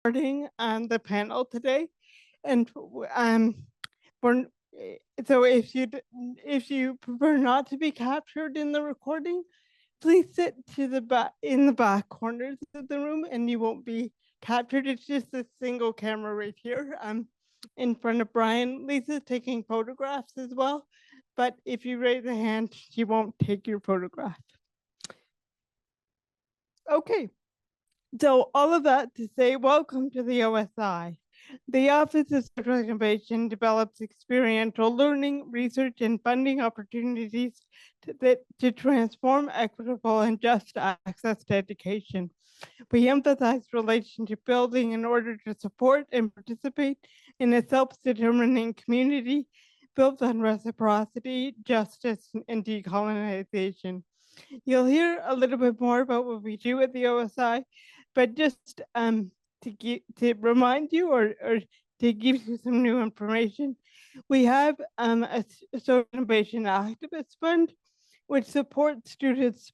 recording on the panel today, and for so if you prefer not to be captured in the recording, please sit to the back in the back corners of the room, and you won't be captured. It's just a single camera right here. In front of Brian. Lisa's taking photographs as well, but if you raise a hand, she won't take your photograph. Okay. So all of that to say, welcome to the OSI. The Office of Social Innovation develops experiential learning, research, and funding opportunities to transform equitable and just access to education. We emphasize relationship building in order to support and participate in a self-determining community built on reciprocity, justice, and decolonization. You'll hear a little bit more about what we do at the OSI, but just to remind you or to give you some new information, we have a social innovation activist fund, which supports students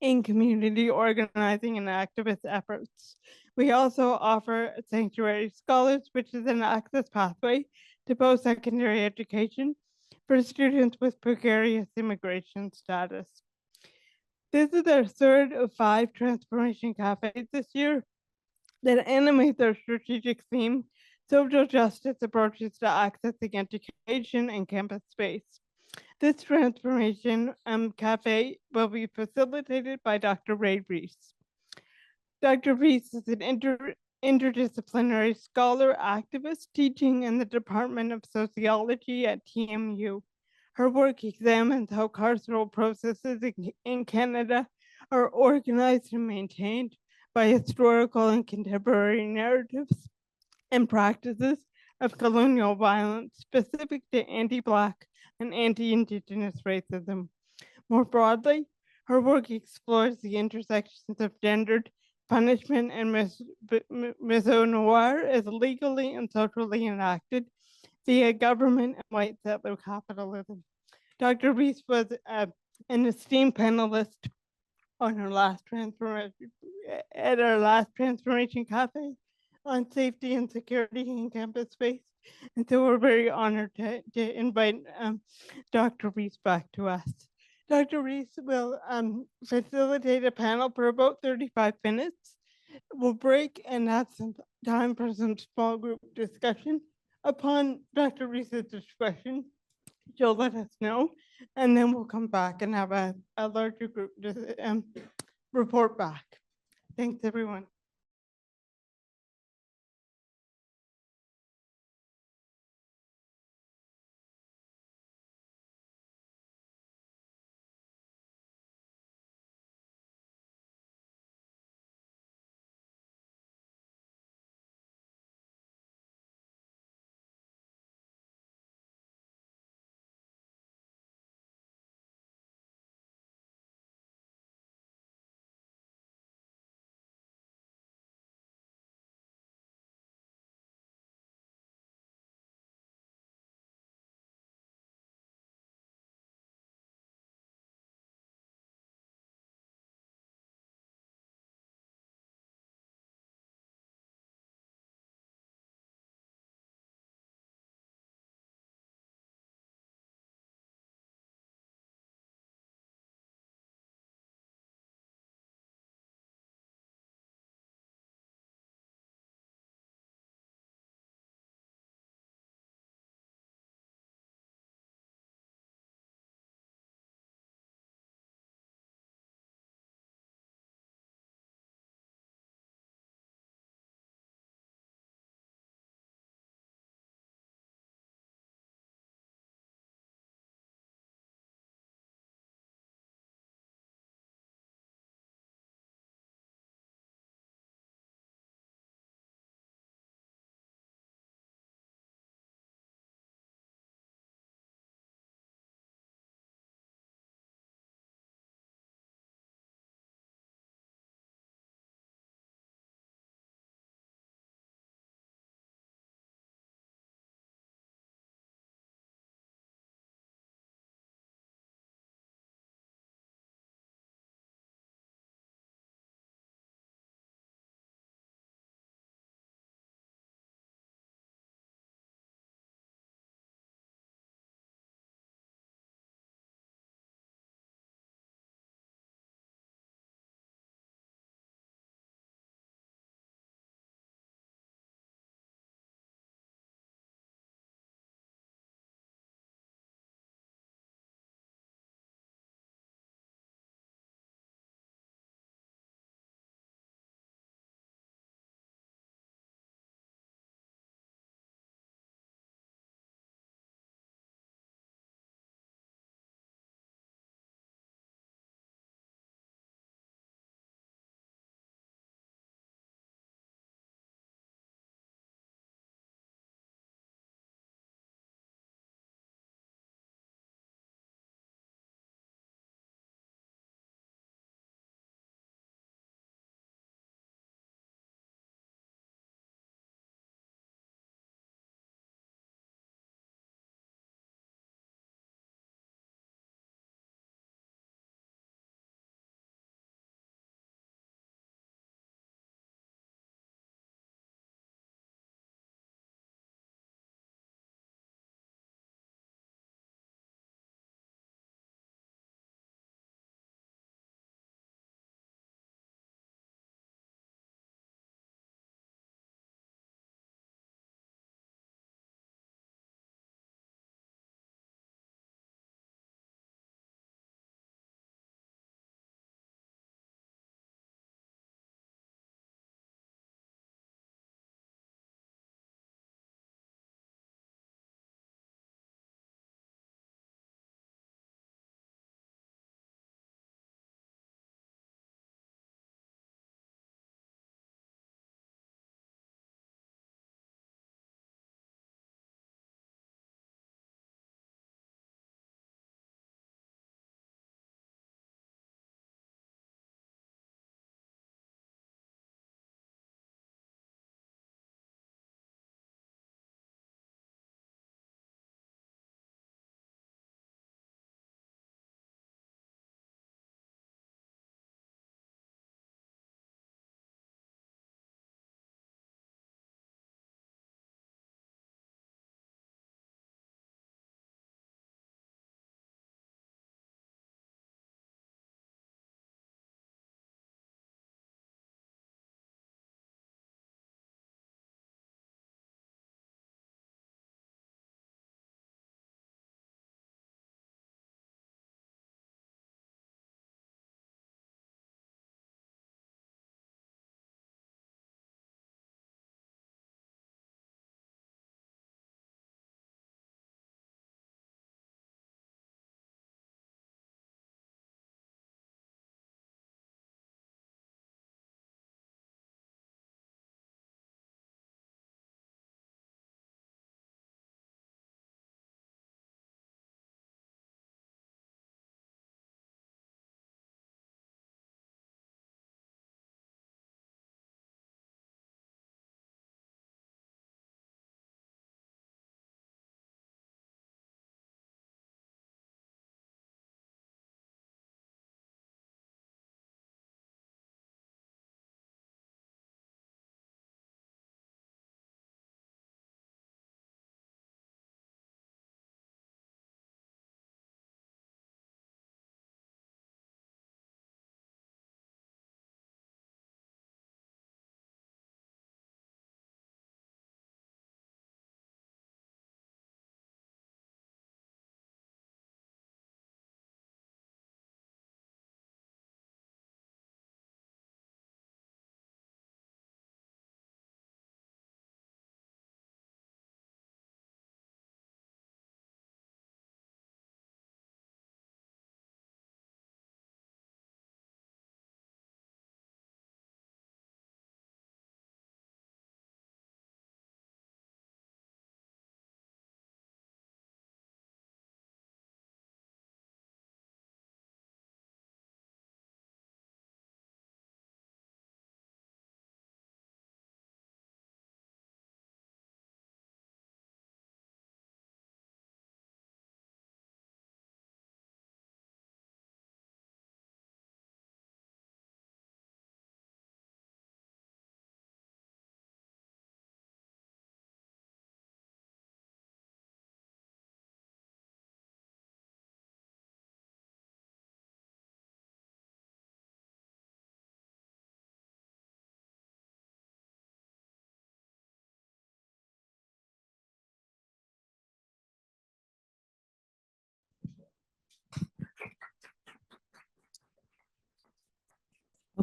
in community organizing and activist efforts. We also offer Sanctuary Scholars, which is an access pathway to post-secondary education for students with precarious immigration status. This is our third of 5 transformation cafes this year that animate their strategic theme, social justice approaches to accessing education and campus space. This transformation cafe will be facilitated by Dr. Rai Reece. Dr. Reece is an interdisciplinary scholar activist teaching in the Department of Sociology at TMU. Her work examines how carceral processes in Canada are organized and maintained by historical and contemporary narratives and practices of colonial violence specific to anti-Black and anti-Indigenous racism. More broadly, her work explores the intersections of gendered punishment and miso-noir as legally and socially enacted via government and white settler capitalism. Dr. Reece was an esteemed panelist on our last transformation at our last transformation cafe on safety and security in campus space. And so we're very honored to invite Dr. Reece back to us. Dr. Reece will facilitate a panel for about 35 minutes. We'll break and have some time for some small group discussion. Upon Dr. Reece's discussion, she'll let us know, and then we'll come back and have a larger group report back. Thanks, everyone.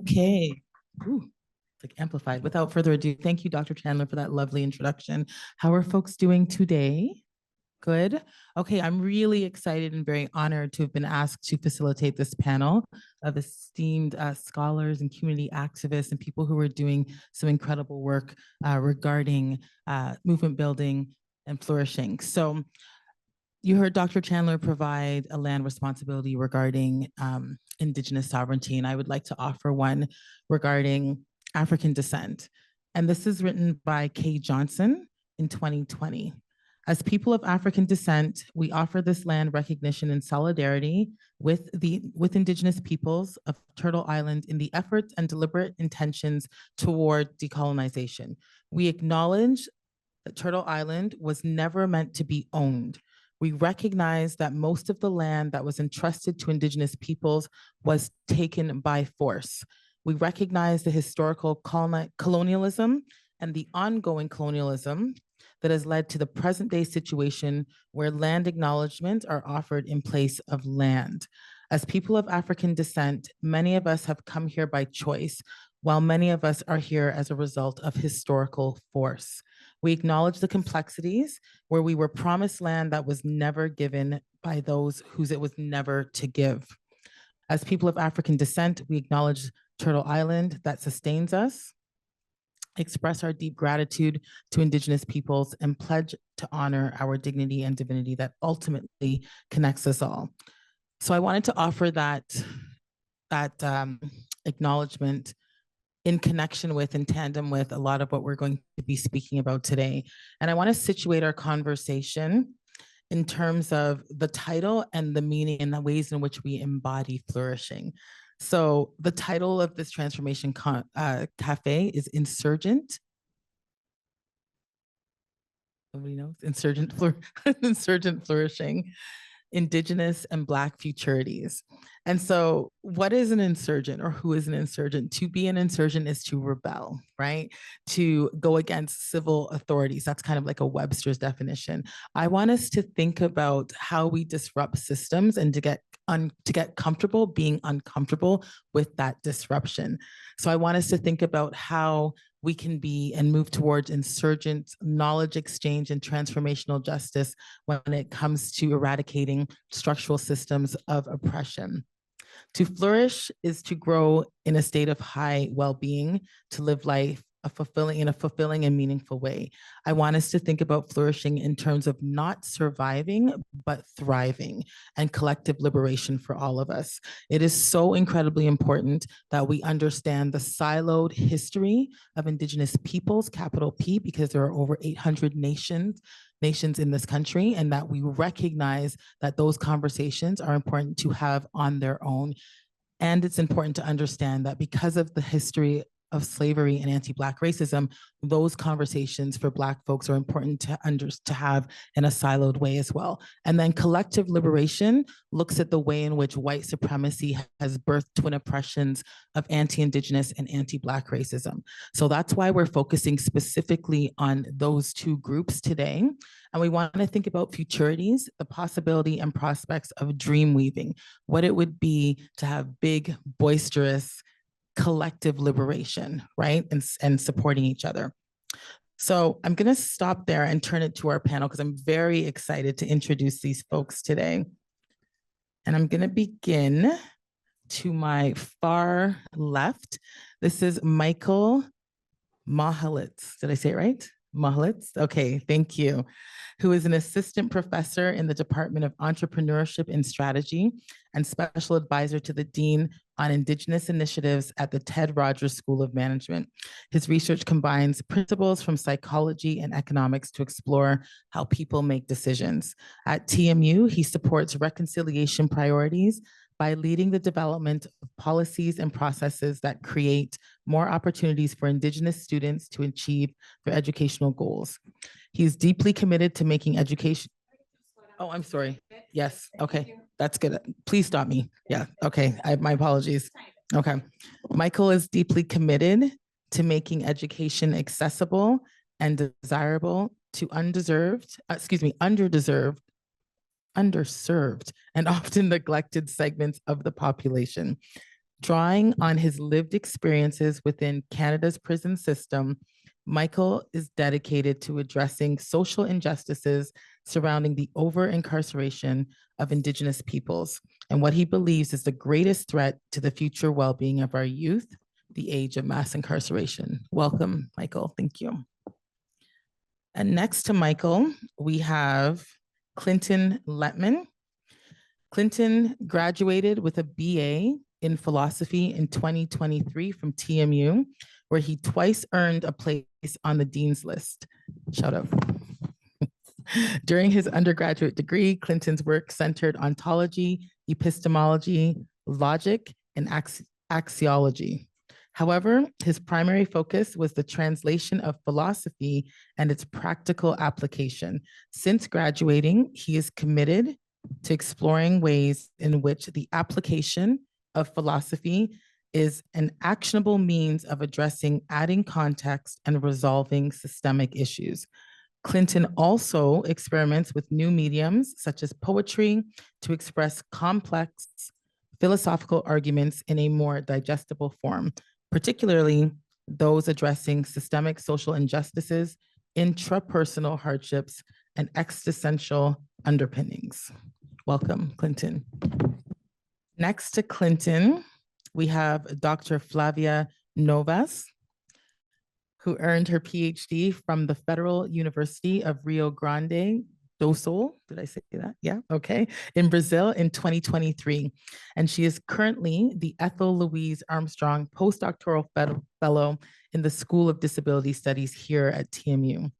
Okay. Ooh, it's like amplified. Without further ado, thank you, Dr. Chandler, for that lovely introduction. How are folks doing today? Good. Okay, I'm really excited and very honored to have been asked to facilitate this panel of esteemed scholars and community activists and people who are doing some incredible work regarding movement building and flourishing. So you heard Dr. Chandler provide a land responsibility regarding Indigenous sovereignty, and I would like to offer one regarding African descent. And this is written by Kay Johnson in 2020. As people of African descent, we offer this land recognition and solidarity with Indigenous peoples of Turtle Island in the efforts and deliberate intentions toward decolonization. We acknowledge that Turtle Island was never meant to be owned. We recognize that most of the land that was entrusted to Indigenous peoples was taken by force. We recognize the historical colonialism and the ongoing colonialism that has led to the present day situation where land acknowledgements are offered in place of land. As people of African descent, many of us have come here by choice, while many of us are here as a result of historical force. We acknowledge the complexities where we were promised land that was never given by those whose it was never to give. As people of African descent, we acknowledge Turtle Island that sustains us, express our deep gratitude to Indigenous peoples, and pledge to honor our dignity and divinity that ultimately connects us all. So I wanted to offer that acknowledgement in connection with, in tandem with a lot of what we're going to be speaking about today. And I want to situate our conversation in terms of the title and the meaning and the ways in which we embody flourishing. So the title of this transformation cafe is Insurgent. Nobody knows? Insurgent Flourishing, Indigenous and Black Futurities. And so what is an insurgent, or who is an insurgent? To be an insurgent is to rebel, right? To go against civil authorities. That's kind of like a Webster's definition. I want us to think about how we disrupt systems and to get comfortable being uncomfortable with that disruption. So I want us to think about how we can be and move towards insurgent knowledge exchange and transformational justice when it comes to eradicating structural systems of oppression. To flourish is to grow in a state of high well-being, to live life in a fulfilling and meaningful way. I want us to think about flourishing in terms of not surviving, but thriving, and collective liberation for all of us. It is so incredibly important that we understand the siloed history of Indigenous peoples, capital P, because there are over 800 nations in this country, and that we recognize that those conversations are important to have on their own. And it's important to understand that because of the history of slavery and anti-Black racism, those conversations for Black folks are important to have in a siloed way as well. And then collective liberation looks at the way in which white supremacy has birthed twin oppressions of anti-Indigenous and anti-Black racism. So that's why we're focusing specifically on those two groups today. And we want to think about futurities, the possibility and prospects of dream weaving, what it would be to have big, boisterous, collective liberation, right? And supporting each other. So I'm going to stop there and turn it to our panel because I'm very excited to introduce these folks today. And I'm going to begin to my far left. This is Michael Mahalitz. Did I say it right? Mahalitz? Okay, thank you. Who is an assistant professor in the Department of Entrepreneurship and Strategy and special advisor to the Dean on Indigenous Initiatives at the Ted Rogers School of Management. His research combines principles from psychology and economics to explore how people make decisions. At TMU, he supports reconciliation priorities by leading the development of policies and processes that create more opportunities for Indigenous students to achieve their educational goals. He's deeply committed to making education. Oh, I'm sorry. Yes. Okay. That's good. Please stop me. Yeah. Okay. My apologies. Okay. Michael is deeply committed to making education accessible and desirable to underserved, and often neglected segments of the population. Drawing on his lived experiences within Canada's prison system, Michael is dedicated to addressing social injustices surrounding the over-incarceration of Indigenous peoples and what he believes is the greatest threat to the future well-being of our youth, the age of mass incarceration. Welcome, Michael. Thank you. And next to Michael, we have Klinton Lettman. Klinton graduated with a BA in philosophy in 2023 from TMU, where he twice earned a place on the Dean's List. Shout out. During his undergraduate degree, Klinton's work centered ontology, epistemology, logic, and axiology. However, his primary focus was the translation of philosophy and its practical application. Since graduating, he is committed to exploring ways in which the application of philosophy is an actionable means of addressing adding context and resolving systemic issues. Klinton also experiments with new mediums such as poetry to express complex philosophical arguments in a more digestible form, particularly those addressing systemic social injustices, intrapersonal hardships, and existential underpinnings. Welcome, Klinton. Next to Klinton, we have Dr. Flavia Novais, who earned her PhD from the Federal University of Rio Grande do Sul. Did I say that? Yeah, okay. In Brazil in 2023. And she is currently the Ethel Louise Armstrong postdoctoral fellow in the School of Disability Studies here at TMU.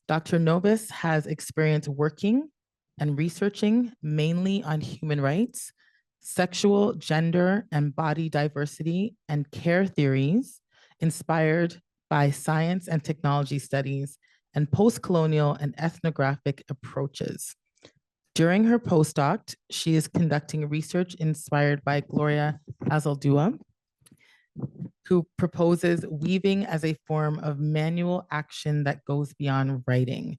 Dr. Novais has experience working and researching mainly on human rights, sexual, gender, and body diversity and care theories inspired by science and technology studies and post-colonial and ethnographic approaches. During her postdoc, she is conducting research inspired by Gloria Azaldúa, who proposes weaving as a form of manual action that goes beyond writing.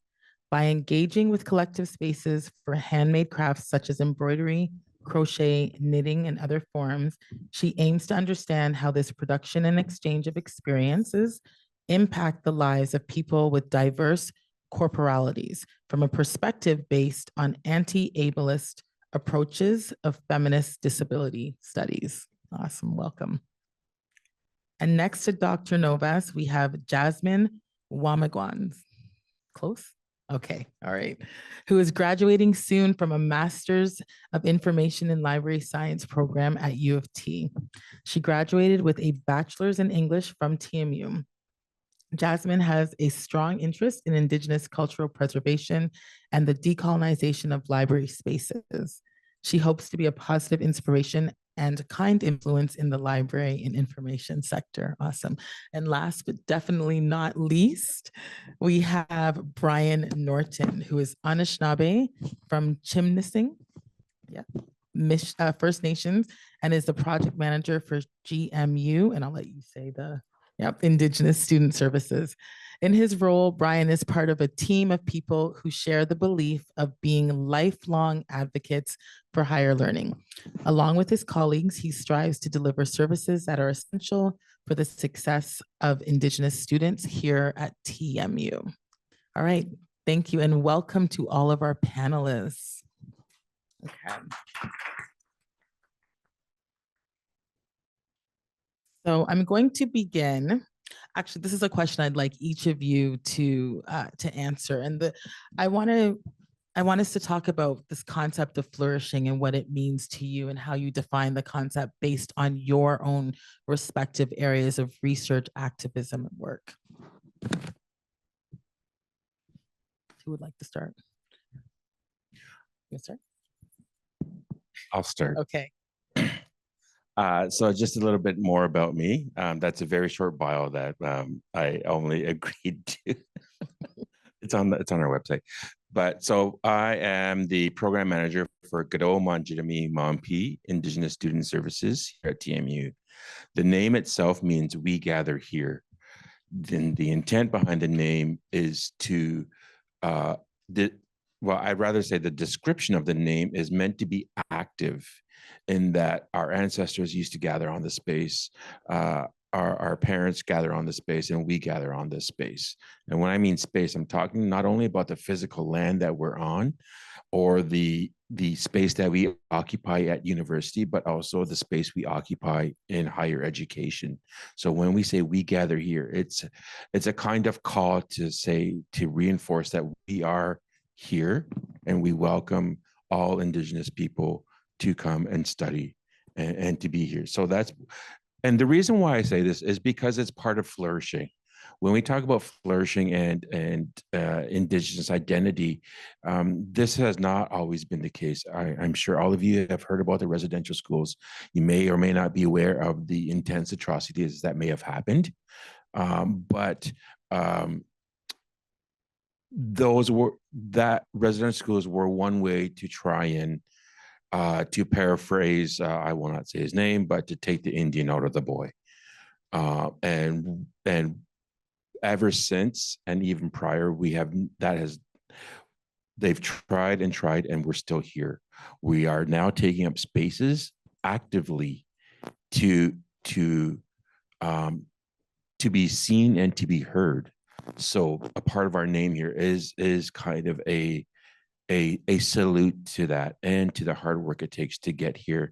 By engaging with collective spaces for handmade crafts such as embroidery, crochet, knitting, and other forms, she aims to understand how this production and exchange of experiences impact the lives of people with diverse corporalities from a perspective based on anti-ableist approaches of feminist disability studies. Awesome, welcome. And next to Dr. Novais, we have Jasmine Wamagwans. Close? Okay, all right. Who is graduating soon from a Master's of Information and Library Science program at U of T. She graduated with a Bachelor's in English from TMU. Jasmine has a strong interest in Indigenous cultural preservation and the decolonization of library spaces. She hopes to be a positive inspiration and kind influence in the library and information sector. Awesome. And last but definitely not least, we have Brian Norton, who is Anishinaabe from Chimnising, First Nations, and is the project manager for GMU. And I'll let you say the Indigenous Student Services. In his role, Brian is part of a team of people who share the belief of being lifelong advocates for higher learning. Along with his colleagues, he strives to deliver services that are essential for the success of Indigenous students here at TMU. All right, thank you and welcome to all of our panelists. Okay. So I'm going to begin. Actually, this is a question I'd like each of you to answer. And I want us to talk about this concept of flourishing and what it means to you and how you define the concept based on your own respective areas of research, activism, and work. Who would like to start? Yes, sir. I'll start. Okay. So just a little bit more about me. That's a very short bio that I only agreed to. It's on our website. But so I am the program manager for Gado Manjidami Mampi Indigenous Student Services here at TMU. The name itself means we gather here. Then the intent behind the name is to well, I'd rather say the description of the name is meant to be active, in that our ancestors used to gather on the space. Our parents gather on the space, and we gather on this space. And when I mean space, I'm talking not only about the physical land that we're on, or the space that we occupy at university, but also the space we occupy in higher education. So when we say we gather here, it's a kind of call to say, to reinforce that we are here, and we welcome all Indigenous people to come and study, and to be here. So that's, and the reason why I say this is because it's part of flourishing. When we talk about flourishing and Indigenous identity, this has not always been the case. I'm sure all of you have heard about the residential schools. You may or may not be aware of the intense atrocities that may have happened, but that residential schools were one way to try and, to paraphrase, I will not say his name, but to take the Indian out of the boy. And ever since, and even prior, they've tried and tried, and we're still here. We are now taking up spaces actively to be seen and to be heard. So a part of our name here is kind of a salute to that, and to the hard work it takes to get here,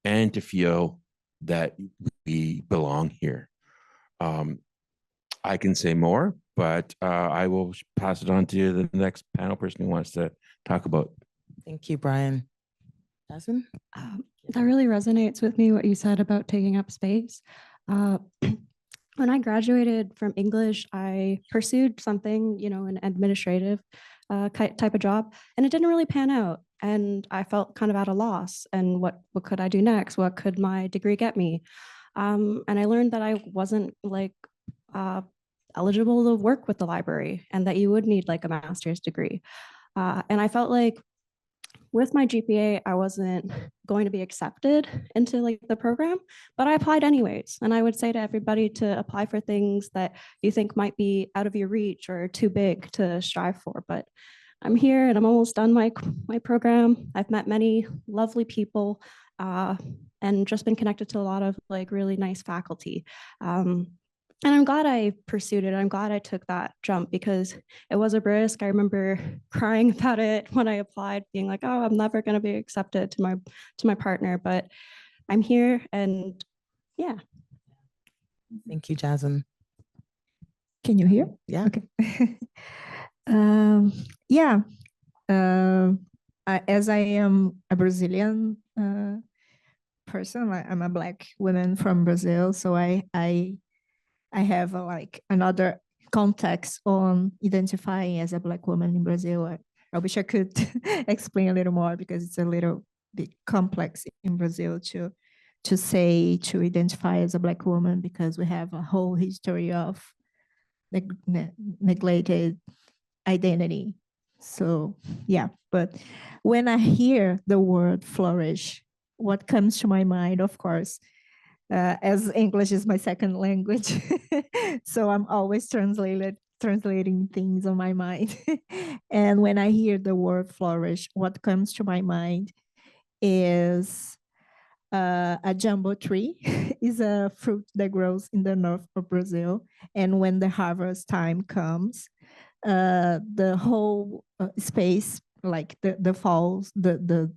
and to feel that we belong here. I can say more, but I will pass it on to the next panel person who wants to talk about. Thank you, Brian. Jasmine? That really resonates with me, what you said about taking up space. When I graduated from English, I pursued something, an administrative type of job, and it didn't really pan out. And I felt kind of at a loss. And what could I do next? What could my degree get me? And I learned that I wasn't eligible to work with the library, and that you would need like a master's degree. And I felt like with my GPA, I wasn't going to be accepted into like the program, but I applied anyways. And I would say to everybody to apply for things that you think might be out of your reach or too big to strive for. But I'm here and I'm almost done my program. I've met many lovely people and just been connected to a lot of like really nice faculty. And I'm glad I pursued it. I'm glad I took that jump, because it was a risk. I remember crying about it when I applied, being like, oh, I'm never going to be accepted to my partner, but I'm here, and yeah. Thank you, Jasmine. Can you hear? Yeah. Okay. Yeah. As I am a Brazilian person, I'm a Black woman from Brazil, so I have like another context on identifying as a Black woman in Brazil. I wish I could explain a little more, because it's a little bit complex in Brazil to identify as a Black woman, because we have a whole history of neglected identity. So yeah, but when I hear the word flourish, what comes to my mind, of course, as English is my second language, so I'm always translating things on my mind. And when I hear the word flourish, what comes to my mind is a jumbo tree is a fruit that grows in the north of Brazil. And when the harvest time comes, the whole space, like the falls, the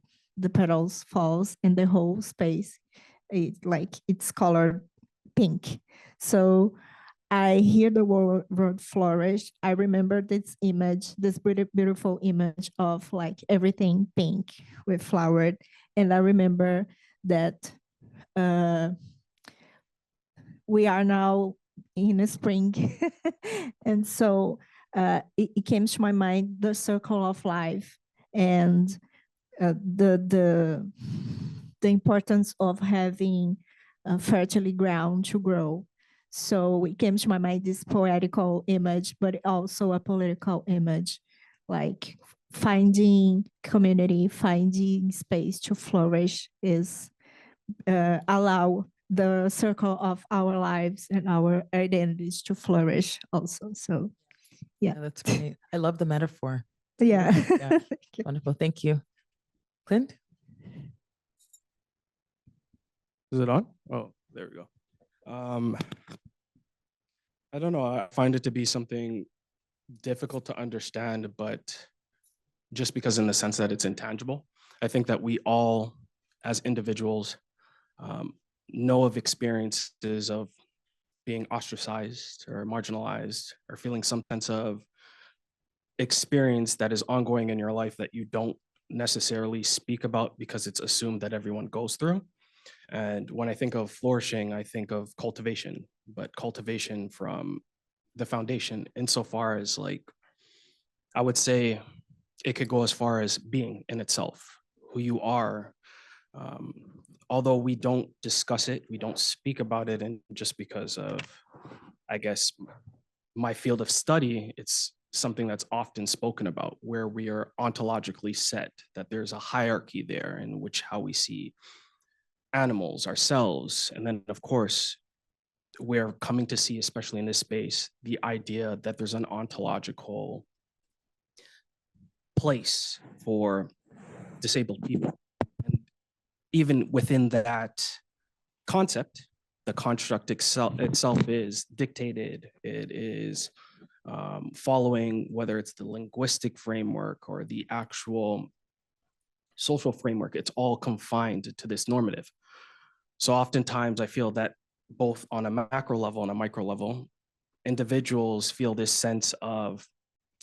petals falls, and the whole space, it's colored pink. So I hear the word flourish. I remember this image, this beautiful image of like everything pink with flowered. And I remember that we are now in the spring. And so it came to my mind the circle of life, and the importance of having fertile ground to grow. So it came to my mind this poetical image, but also a political image, like finding community, finding space to flourish is allow the circle of our lives and our identities to flourish also. So yeah, That's great. I love the metaphor. Yeah. Yeah. Thank you. Wonderful. Thank you. Clint? Is it on? Oh, there we go. I don't know. I find it to be something difficult to understand, but just because in the sense that it's intangible, I think that we all, as individuals, know of experiences of being ostracized or marginalized or feeling some sense of experience that is ongoing in your life that you don't necessarily speak about because it's assumed that everyone goes through. And when I think of flourishing, I think of cultivation, but cultivation from the foundation insofar as, like, I would say it could go as far as being in itself, who you are. Although we don't discuss it, we don't speak about it, and just because of, I guess, my field of study, it's something that's often spoken about, where we are ontologically set, that there's a hierarchy there in which how we see animals, ourselves, and then of course, we're coming to see, especially in this space, the idea that there's an ontological place for disabled people. And even within that concept, the construct itself is dictated. It is following, whether it's the linguistic framework or the actual social framework, it's all confined to this normative. So oftentimes I feel that both on a macro level and a micro level, individuals feel this sense of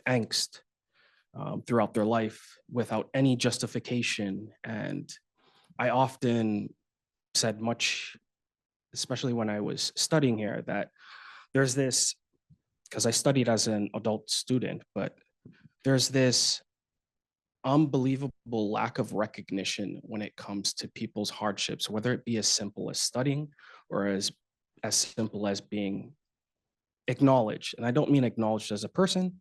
angst throughout their life without any justification. And I often said much, especially when I was studying here, that there's this, because I studied as an adult student, but there's this unbelievable lack of recognition when it comes to people's hardships, whether it be as simple as studying or as simple as being acknowledged. And I don't mean acknowledged as a person,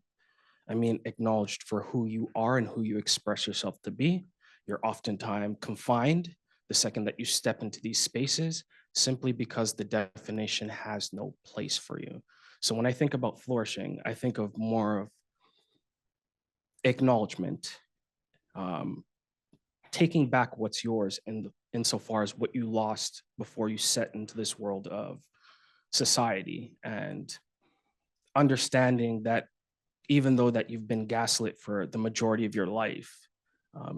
I mean acknowledged for who you are and who you express yourself to be. You're oftentimes confined the second that you step into these spaces, simply because the definition has no place for you. So when I think about flourishing, I think of more of acknowledgement, taking back what's yours insofar as what you lost before you set into this world of society, and understanding that even though that you've been gaslit for the majority of your life,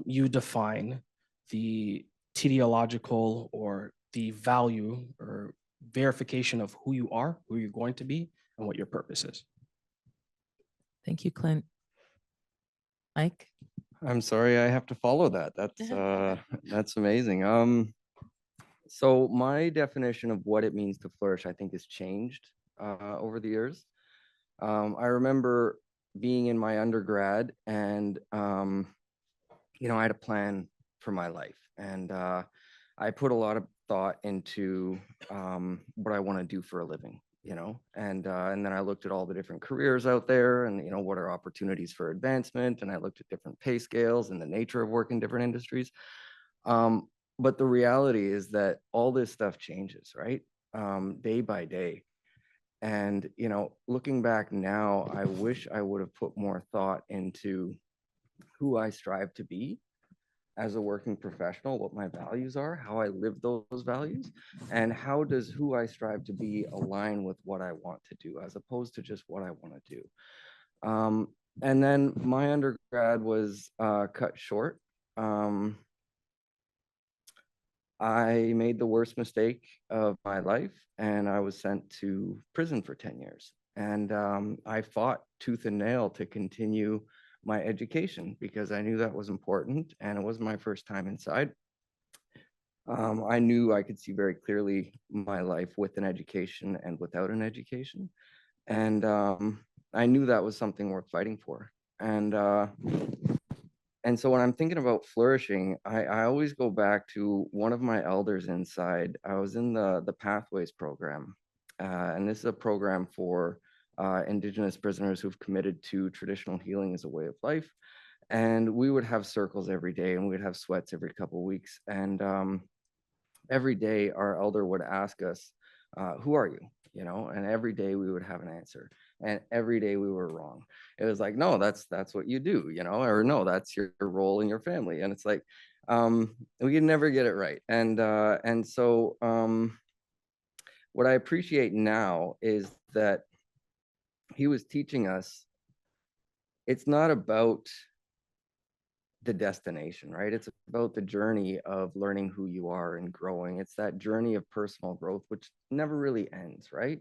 you define the teleological or the value or verification of who you are, who you're going to be, and what your purpose is. Thank you, Clint. Mike? I'm sorry, I have to follow that. That's amazing. So my definition of what it means to flourish, I think, has changed over the years. I remember being in my undergrad, and I had a plan for my life, and I put a lot of thought into what I want to do for a living. And then I looked at all the different careers out there, and what are opportunities for advancement, and I looked at different pay scales and the nature of work in different industries. But the reality is that all this stuff changes, right? Day by day. And looking back now, I wish I would have put more thought into who I strive to be as a working professional, what my values are, how I live those values, and how does who I strive to be align with what I want to do, as opposed to just what I want to do. And then my undergrad was cut short. I made the worst mistake of my life, and I was sent to prison for 10 years. And I fought tooth and nail to continue my education because I knew that was important, and it was my first time inside. I knew I could see very clearly my life with an education and without an education. And I knew that was something worth fighting for. And so when I'm thinking about flourishing, I always go back to one of my elders inside. I was in the Pathways program, and this is a program for Indigenous prisoners who've committed to traditional healing as a way of life. And we would have circles every day, and we'd have sweats every couple of weeks. And every day, our elder would ask us, who are you? You know, and every day we would have an answer, and every day we were wrong. It was like, no, that's what you do, you know, or no, that's your role in your family. And it's like, we can never get it right. And so what I appreciate now is that he was teaching us it's not about the destination, right? It's about the journey of learning who you are and growing. It's that journey of personal growth, which never really ends, right?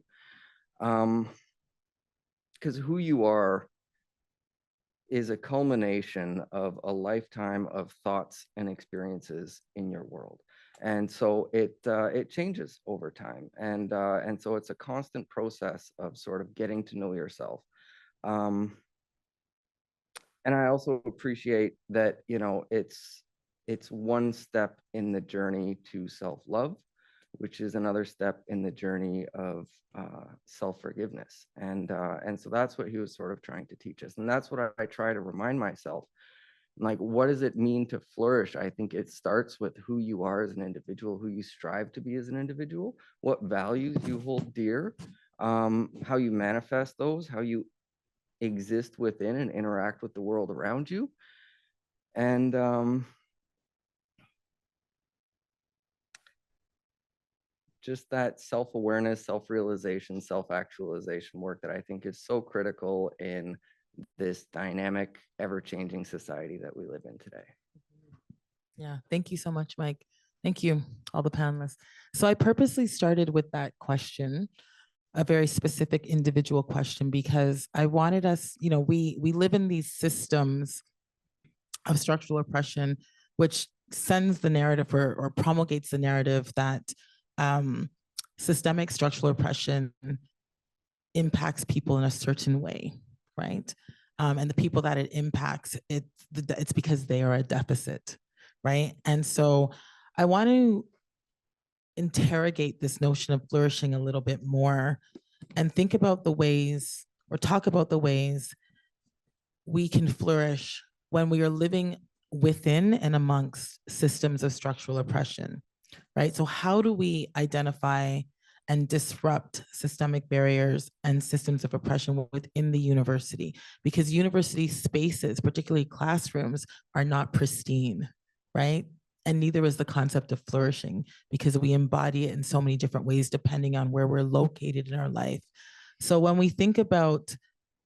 Because who you are is a culmination of a lifetime of thoughts and experiences in your world. And so it changes over time. And so it's a constant process of sort of getting to know yourself. And I also appreciate that, you know, it's one step in the journey to self-love, which is another step in the journey of self-forgiveness. And so that's what he was sort of trying to teach us. And that's what I try to remind myself. Like, what does it mean to flourish? I think it starts with who you are as an individual, who you strive to be as an individual, what values you hold dear, how you manifest those, how you exist within and interact with the world around you. And just that self-awareness, self-realization, self-actualization work that I think is so critical in this dynamic, ever-changing society that we live in today. Yeah, thank you so much, Mike. Thank you, all the panelists. So I purposely started with that question, a very specific individual question, because I wanted us, you know, we live in these systems of structural oppression, which sends the narrative or promulgates the narrative that systemic structural oppression impacts people in a certain way, right? And the people that it impacts, it's because they are a deficit, right? And so I want to interrogate this notion of flourishing a little bit more and think about the ways, or talk about the ways we can flourish when we are living within and amongst systems of structural oppression, right? So how do we identify and disrupt systemic barriers and systems of oppression within the university? Because university spaces, particularly classrooms, are not pristine, right? And neither is the concept of flourishing, because we embody it in so many different ways depending on where we're located in our life. So when we think about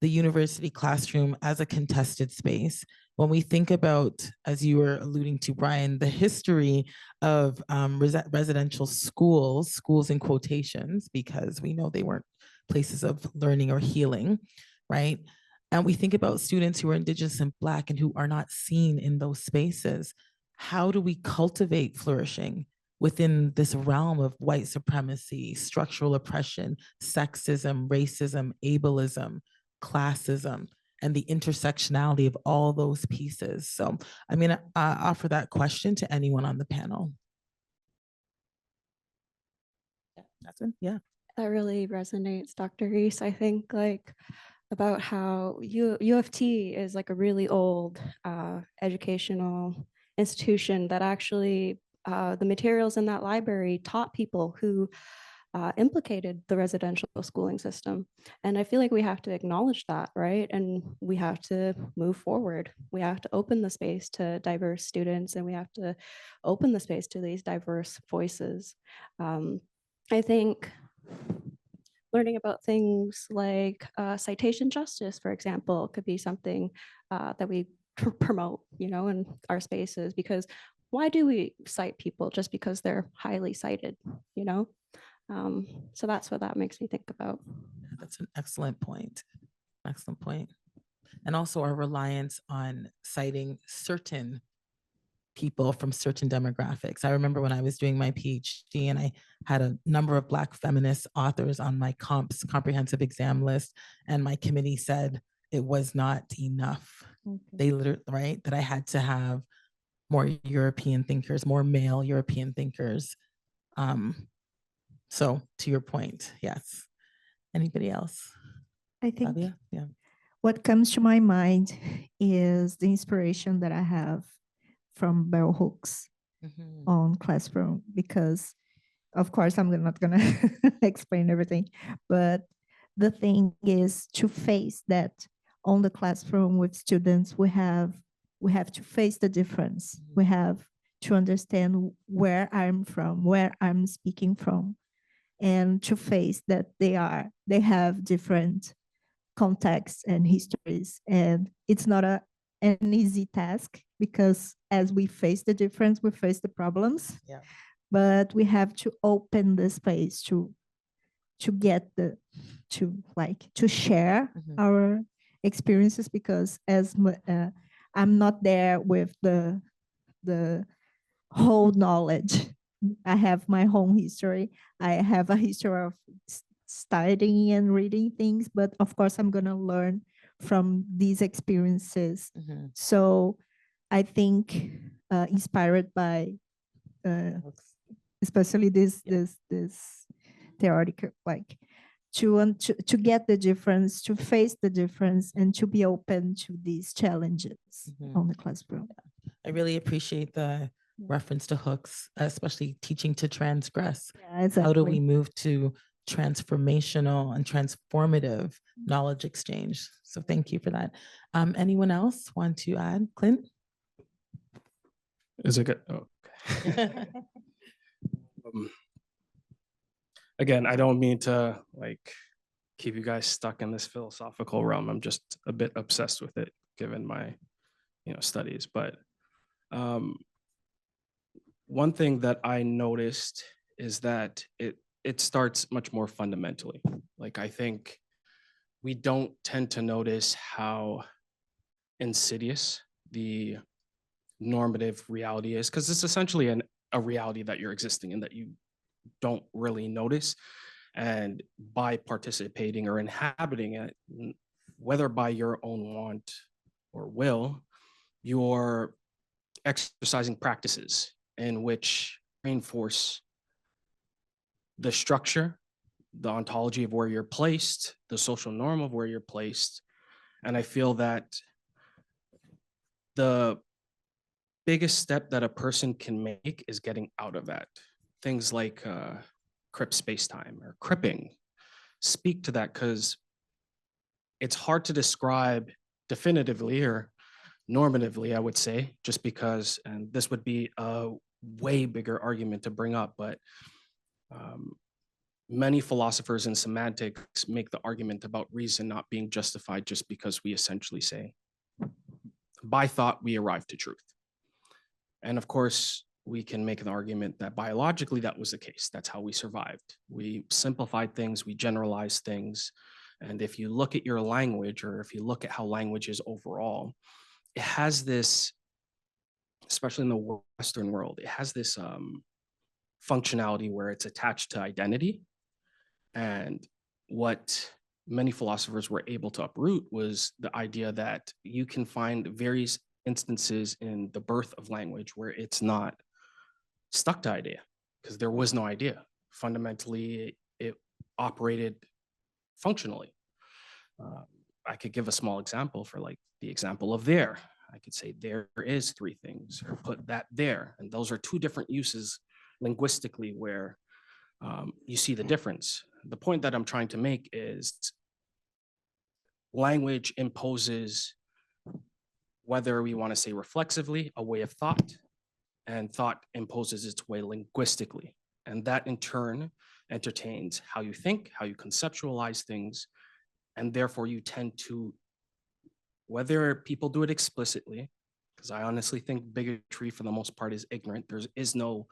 the university classroom as a contested space, when we think about, as you were alluding to, Brian, the history of residential schools in quotations, because we know they weren't places of learning or healing, right? And we think about students who are Indigenous and Black and who are not seen in those spaces. How do we cultivate flourishing within this realm of white supremacy, structural oppression, sexism, racism, ableism, classism, and the intersectionality of all those pieces? So I'm going to offer that question to anyone on the panel. That's it. Yeah. That really resonates, Dr. Reece. I think like about how U of T is like a really old educational institution that actually the materials in that library taught people who implicated the residential schooling system. And I feel like we have to acknowledge that, right? And we have to move forward. We have to open the space to diverse students, and we have to open the space to these diverse voices. I think learning about things like citation justice, for example, could be something that we promote, you know, in our spaces, because why do we cite people just because they're highly cited, you know? So that's what that makes me think about. That's an excellent point. Excellent point. And also our reliance on citing certain people from certain demographics. I remember when I was doing my PhD and I had a number of Black feminist authors on my comprehensive exam list, and my committee said it was not enough. Okay. They literally, right, that I had to have more European thinkers, more male European thinkers. So to your point, yes. Anybody else? I think Flavia? Yeah. What comes to my mind is the inspiration that I have from bell hooks on classroom, because of course, I'm not gonna explain everything, but the thing is to face that on the classroom with students, we have to face the difference. We have to understand where I'm from, where I'm speaking from, and to face that they have different contexts and histories. And it's not an easy task, because as we face the difference, we face the problems. Yeah. But we have to open the space to get to share our experiences, because I'm not there with the whole knowledge. I have my own history. I have a history of studying and reading things, but of course I'm going to learn from these experiences. So I think inspired by especially this theoretical, like to get the difference, to face the difference, and to be open to these challenges on the classroom. I really appreciate the reference to hooks, especially teaching to transgress. Yeah, exactly. How do we move to transformational and transformative knowledge exchange? So thank you for that. Anyone else want to add? Clint? Is it good? Oh, okay. Again, I don't mean to like keep you guys stuck in this philosophical realm. I'm just a bit obsessed with it, given my studies. But one thing that I noticed is that it starts much more fundamentally. Like, I think we don't tend to notice how insidious the normative reality is, because it's essentially a reality that you're existing in that you don't really notice. And by participating or inhabiting it, whether by your own want or will, you're exercising practices in which reinforce the structure, the ontology of where you're placed, the social norm of where you're placed. And I feel that the biggest step that a person can make is getting out of that. Things like crip space-time or cripping speak to that, because it's hard to describe definitively or normatively, I would say, just because, and this would be a way bigger argument to bring up, but many philosophers in semantics make the argument about reason not being justified just because we essentially say, by thought, we arrive to truth. And of course, we can make an argument that biologically that was the case. That's how we survived. We simplified things, we generalized things. And if you look at your language, or if you look at how language is overall, it has this, especially in the Western world, it has this functionality where it's attached to identity. And what many philosophers were able to uproot was the idea that you can find various instances in the birth of language where it's not stuck to idea, because there was no idea. Fundamentally, it operated functionally. I could give a small example for like the example of there. I could say there is three things, or put that there. And those are two different uses linguistically where you see the difference. The point that I'm trying to make is language imposes, whether we want to say reflexively, a way of thought, and thought imposes its way linguistically. And that in turn entertains how you think, how you conceptualize things, and therefore you tend to, whether people do it explicitly, because I honestly think bigotry for the most part is ignorant. There is no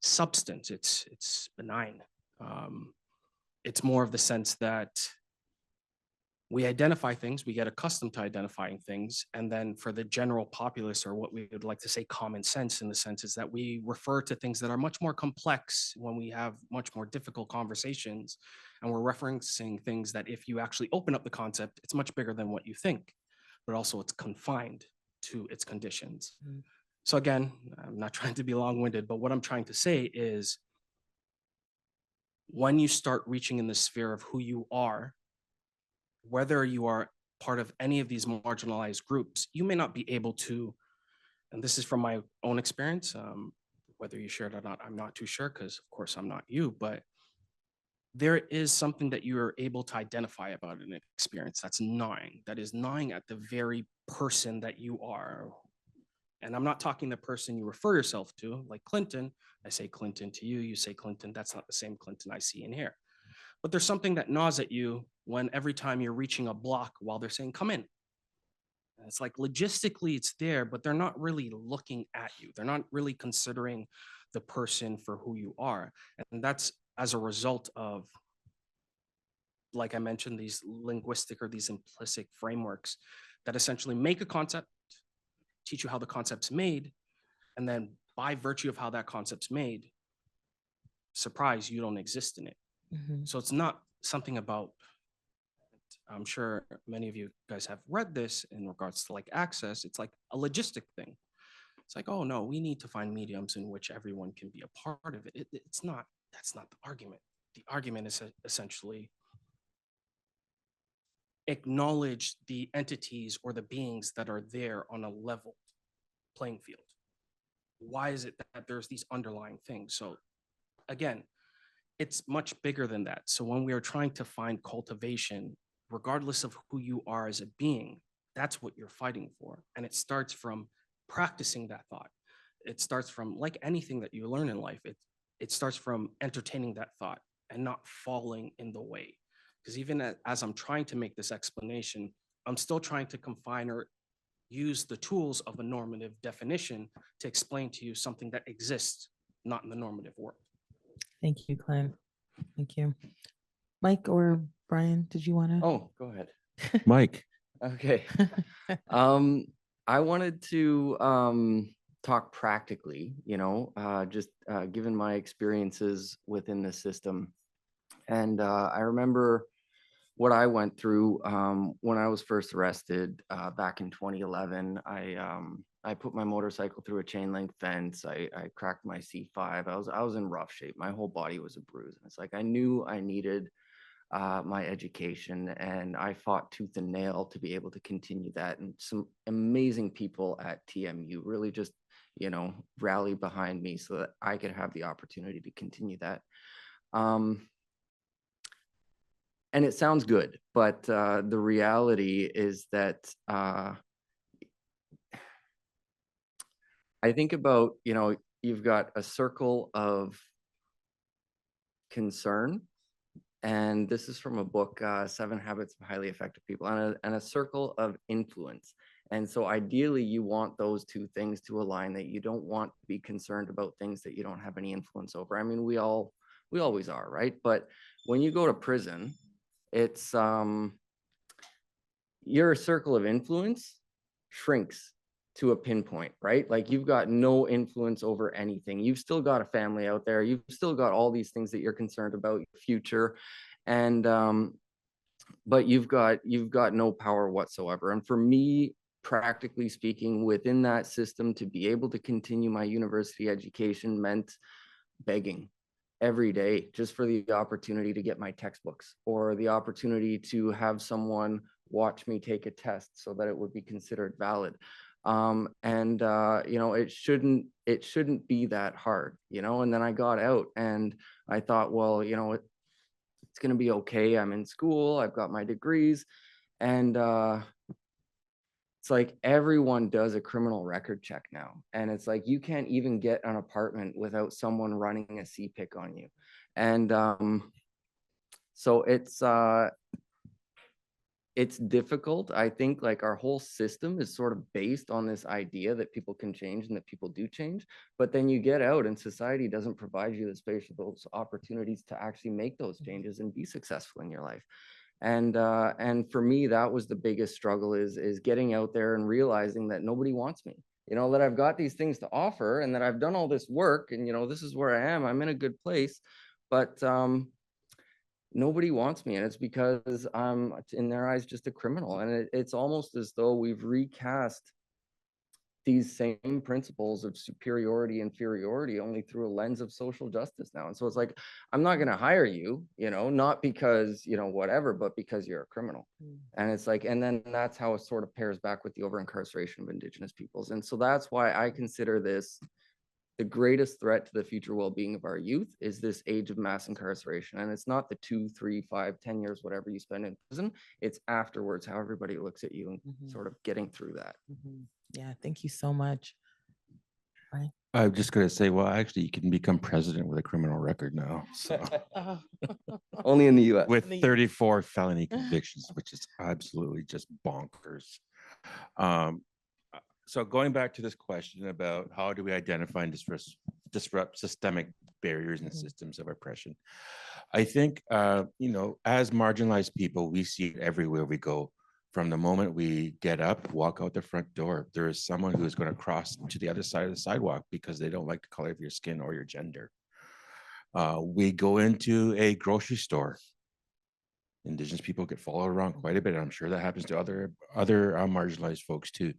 substance, it's benign. It's more of the sense that we identify things, we get accustomed to identifying things, and then for the general populace, or what we would like to say common sense, in the sense is that we refer to things that are much more complex when we have much more difficult conversations, and we're referencing things that if you actually open up the concept, it's much bigger than what you think, but also it's confined to its conditions. So again, I'm not trying to be long-winded, but what I'm trying to say is when you start reaching in the sphere of who you are, whether you are part of any of these marginalized groups, you may not be able to, and this is from my own experience, Whether you share it or not, I'm not too sure, because of course I'm not you, but there is something that you are able to identify about an experience that's gnawing, that is gnawing at the very person that you are. And I'm not talking the person you refer yourself to, like Klinton. I say Klinton to you, you say Klinton. That's not the same Klinton I see in here. But there's something that gnaws at you when every time you're reaching a block while they're saying, come in. And it's like logistically it's there, but they're not really looking at you. They're not really considering the person for who you are. And that's as a result of, like I mentioned, these linguistic or these implicit frameworks that essentially make a concept, teach you how the concept's made, and then by virtue of how that concept's made, surprise, you don't exist in it. So it's not something about, I'm sure many of you guys have read this in regards to like access. It's like a logistic thing. It's like, oh no, we need to find mediums in which everyone can be a part of it. It's not, that's not the argument. The argument is essentially acknowledge the entities or the beings that are there on a level playing field. Why is it that there's these underlying things? So again, it's much bigger than that. So when we are trying to find cultivation, regardless of who you are as a being, that's what you're fighting for. And it starts from practicing that thought. It starts from, like anything that you learn in life, it starts from entertaining that thought and not falling in the way. Because even as I'm trying to make this explanation, I'm still trying to confine or use the tools of a normative definition to explain to you something that exists, not in the normative world. Thank you, Clint. Thank you. Mike or Brian, did you want to? Oh, go ahead. Mike. Okay. I wanted to talk practically, just given my experiences within the system. And I remember what I went through when I was first arrested back in 2011. I put my motorcycle through a chain link fence. I cracked my C5. I was in rough shape. My whole body was a bruise. And it's like I knew I needed my education, and I fought tooth and nail to be able to continue that. And some amazing people at TMU really just, rallied behind me so that I could have the opportunity to continue that. And it sounds good, but the reality is that I think about, you've got a circle of concern, and this is from a book, 7 Habits of Highly Effective People, and a circle of influence. And so ideally you want those two things to align, that you don't want to be concerned about things that you don't have any influence over. I mean, we always are, right? But when you go to prison, it's your circle of influence shrinks to a pinpoint, right? Like you've got no influence over anything. You've still got a family out there. You've still got all these things that you're concerned about, your future, and but you've got no power whatsoever. And for me, practically speaking, within that system, to be able to continue my university education meant begging every day just for the opportunity to get my textbooks, or the opportunity to have someone watch me take a test so that it would be considered valid. It shouldn't be that hard, and then I got out and I thought, well, it's going to be okay. I'm in school, I've got my degrees, and it's like everyone does a criminal record check now. And it's like, you can't even get an apartment without someone running a CPIC on you. And so it's difficult. I think like our whole system is sort of based on this idea that people can change and that people do change. But then you get out and society doesn't provide you the space or those opportunities to actually make those changes and be successful in your life. And for me, that was the biggest struggle, is getting out there and realizing that nobody wants me, that I've got these things to offer and that I've done all this work, and, this is where I am. I'm in a good place, but nobody wants me. And it's because I'm, in their eyes, just a criminal. And it's almost as though we've recast these same principles of superiority, inferiority, only through a lens of social justice now. And so it's like, I'm not going to hire you, not because, whatever, but because you're a criminal. And it's like, and then that's how it sort of pairs back with the over incarceration of Indigenous peoples. And so that's why I consider this the greatest threat to the future well-being of our youth is this age of mass incarceration. And it's not the 2, 3, 5, 10 years, whatever you spend in prison. It's afterwards, how everybody looks at you and sort of getting through that. Yeah, thank you so much. Right. I'm just going to say, well, actually, you can become president with a criminal record now. So. Only in the US. With 34 felony convictions, which is absolutely just bonkers. So going back to this question about how do we identify and disrupt systemic barriers and systems of oppression, I think, you know, as marginalized people, we see it everywhere we go. From the moment we get up, walk out the front door, there is someone who is going to cross to the other side of the sidewalk because they don't like the color of your skin or your gender. We go into a grocery store. Indigenous people get followed around quite a bit. I'm sure that happens to other marginalized folks too.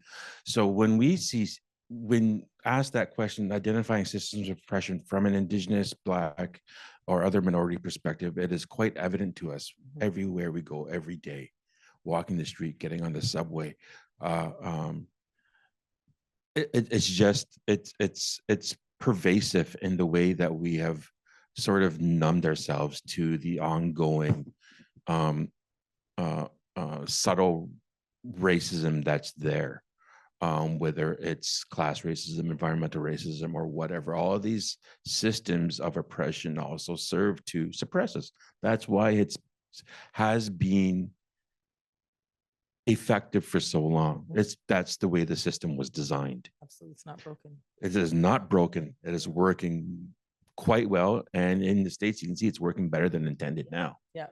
So when asked that question, identifying systems of oppression from an Indigenous, Black, or other minority perspective, it is quite evident to us everywhere we go, every day, walking the street, getting on the subway. It's pervasive in the way that we have sort of numbed ourselves to the ongoing subtle racism that's there, whether it's class racism, environmental racism, or whatever. All of these systems of oppression also serve to suppress us. That's why it has been effective for so long. That's the way the system was designed. Absolutely, it's not broken. It is not broken. It is working quite well, and in the States, you can see it's working better than intended now. Yeah.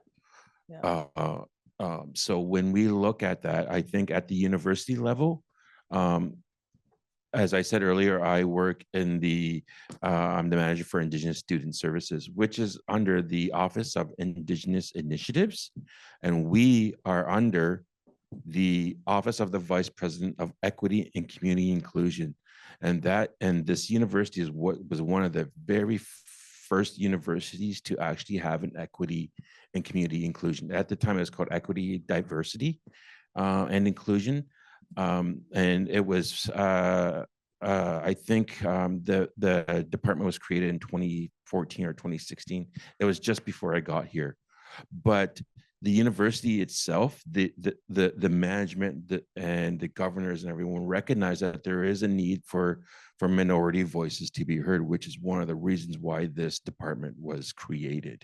So when we look at that, I think at the university level, as I said earlier, I work in I'm the manager for Indigenous Student Services, which is under the Office of Indigenous Initiatives. And we are under the Office of the Vice President of Equity and Community Inclusion. And this university was one of the very first universities to actually have an equity and community inclusion. At the time, it was called Equity, Diversity, and Inclusion. And it was, I think the department was created in 2014 or 2016. It was just before I got here. But the university itself, the management and the governors and everyone recognize that there is a need for minority voices to be heard, which is one of the reasons why this department was created.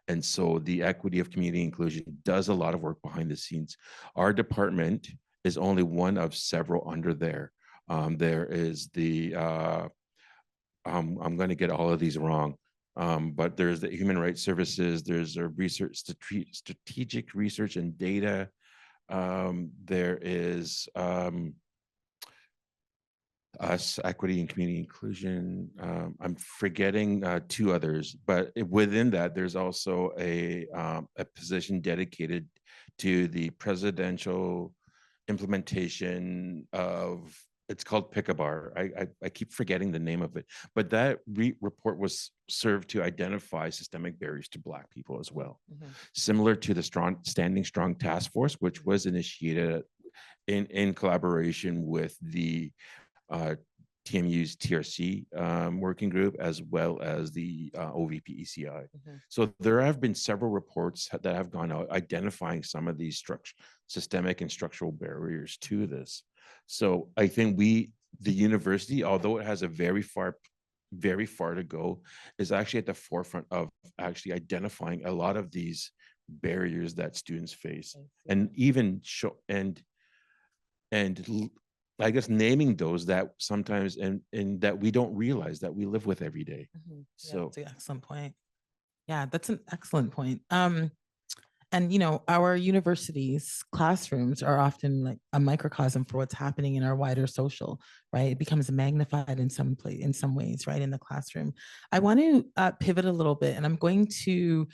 And so the Equity of Community Inclusion does a lot of work behind the scenes. Our department is only one of several under there. There is the, I'm going to get all of these wrong, but there's the Human Rights Services, there's a strategic research and data. There is us, Equity and Community Inclusion. I'm forgetting two others, but within that, there's also a position dedicated to the presidential implementation of, it's called Pick-a-Bar. I keep forgetting the name of it, but that report was served to identify systemic barriers to Black people as well. Similar to the Standing Strong Task Force, which was initiated in collaboration with the TMU's TRC working group, as well as the OVP ECI. So there have been several reports that have gone out identifying some of these systemic and structural barriers to this. So I think the university, although it has a very far to go, is actually at the forefront of actually identifying a lot of these barriers that students face, and even I guess naming those that sometimes and that we don't realize that we live with every day. So that's an excellent point. Yeah, that's an excellent point. And you know, our universities' classrooms are often like a microcosm for what's happening in our wider social, right? It becomes magnified in some ways, right, in the classroom. I want to pivot a little bit, and I'm going to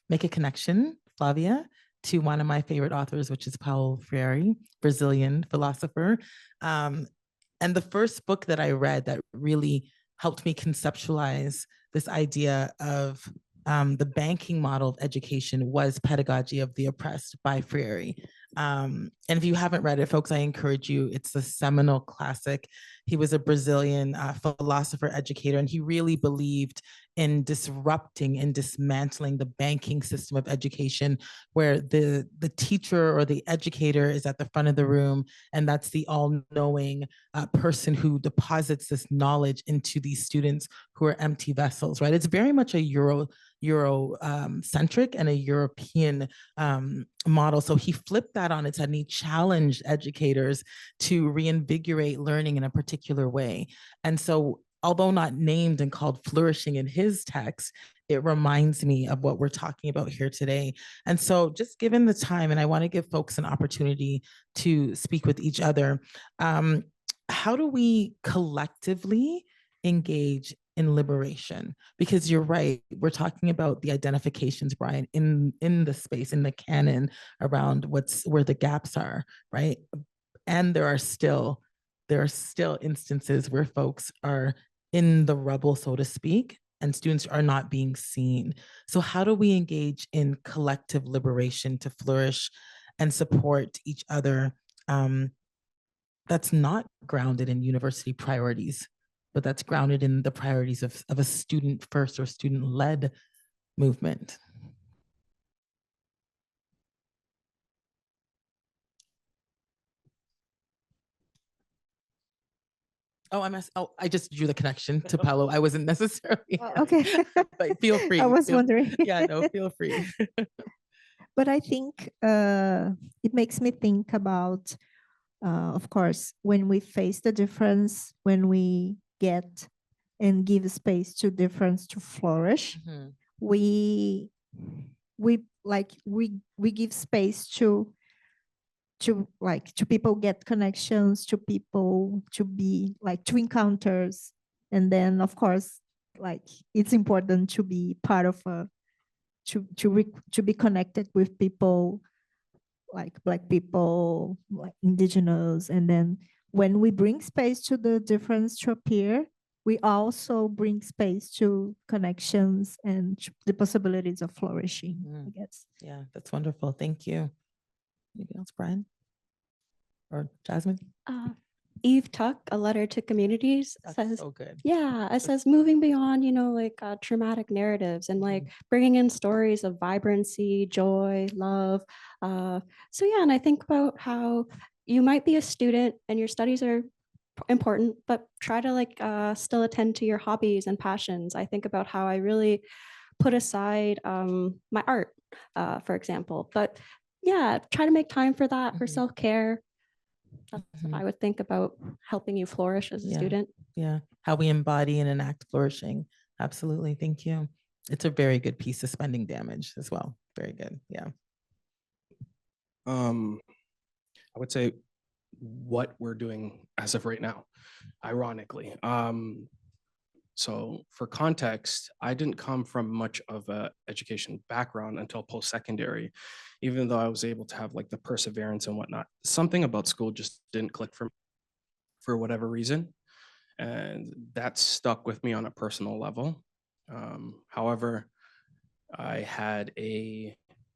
make a connection, Flavia, to one of my favorite authors, which is Paulo Freire, Brazilian philosopher. And the first book that I read that really helped me conceptualize this idea of the banking model of education was Pedagogy of the Oppressed by Freire. And if you haven't read it, folks, I encourage you. It's a seminal classic. He was a Brazilian philosopher, educator, and he really believed in disrupting and dismantling the banking system of education, where the teacher or the educator is at the front of the room, and that's the all-knowing person who deposits this knowledge into these students who are empty vessels, right? It's very much a Euro-centric and a European model. So he flipped that on its head and he challenged educators to reinvigorate learning in a particular way. And so, although not named and called flourishing in his text, it reminds me of what we're talking about here today. And so, just given the time, and I want to give folks an opportunity to speak with each other, how do we collectively engage in liberation? Because you're right, we're talking about the identifications, Brian, in the space, in the canon around where the gaps are, right? And there are still instances where folks are in the rubble, so to speak, and students are not being seen. So how do we engage in collective liberation to flourish and support each other? That's not grounded in university priorities, but that's grounded in the priorities of a student first or student led movement. I just drew the connection to Paulo. I wasn't necessarily, Okay. but feel free. I was wondering. Yeah, no, feel free. But I think it makes me think about, of course, when we face the difference, when we get and give space to difference to flourish, we give space to people get connections, to people to be to encounters, and then of course it's important to be part of to be connected with people like Black people, like Indigenous, and then when we bring space to the difference to appear, we also bring space to connections and the possibilities of flourishing, I guess. Yeah, that's wonderful. Thank you. Anything else, Brian? Or Jasmine? Eve Tuck, A Letter to Communities, That's says, so good. yeah, it says moving beyond, traumatic narratives and bringing in stories of vibrancy, joy, love. So yeah, and I think about how you might be a student and your studies are important, but try to still attend to your hobbies and passions. I think about how I really put aside my art, for example, but yeah, try to make time for that, for self-care. That's what I would think about helping you flourish as a student. Yeah, how we embody and enact flourishing. Absolutely, thank you. It's a very good piece of spending damage as well. Very good, yeah. I would say what we're doing as of right now, ironically. So for context, I didn't come from much of a education background until post-secondary, even though I was able to have the perseverance and whatnot. Something about school just didn't click for whatever reason. And that stuck with me on a personal level. However, I had a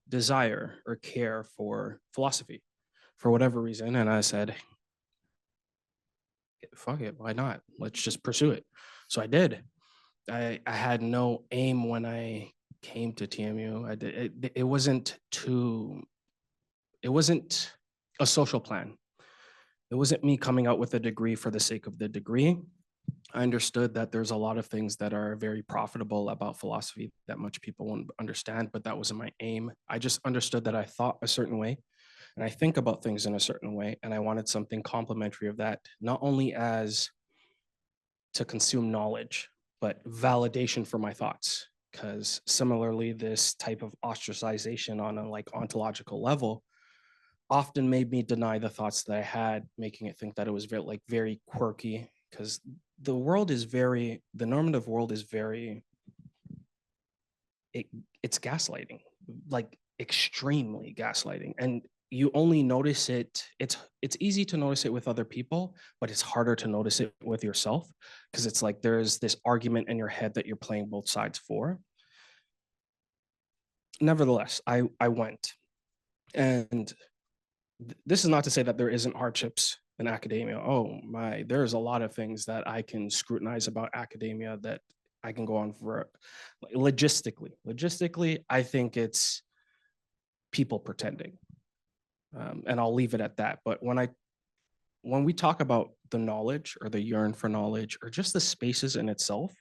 desire or care for philosophy for whatever reason. And I said, fuck it, why not? Let's just pursue it. So I did. I had no aim when I came to TMU. It wasn't a social plan. It wasn't me coming out with a degree for the sake of the degree. I understood that there's a lot of things that are very profitable about philosophy that much people won't understand, but that wasn't my aim. I just understood that I thought a certain way and I think about things in a certain way, and I wanted something complementary of that, not only as to consume knowledge, but validation for my thoughts. Because similarly, this type of ostracization on a ontological level often made me deny the thoughts that I had, making it think that it was very quirky. Because the normative world is it's gaslighting, extremely gaslighting. And you only notice it, it's easy to notice it with other people, but it's harder to notice it with yourself, because it's there's this argument in your head that you're playing both sides for. Nevertheless, I went, and this is not to say that there isn't hardships in academia. Oh my, there's a lot of things that I can scrutinize about academia that I can go on for. Logistically, I think it's people pretending. And I'll leave it at that. But when we talk about the knowledge or the yearn for knowledge or just the spaces in itself,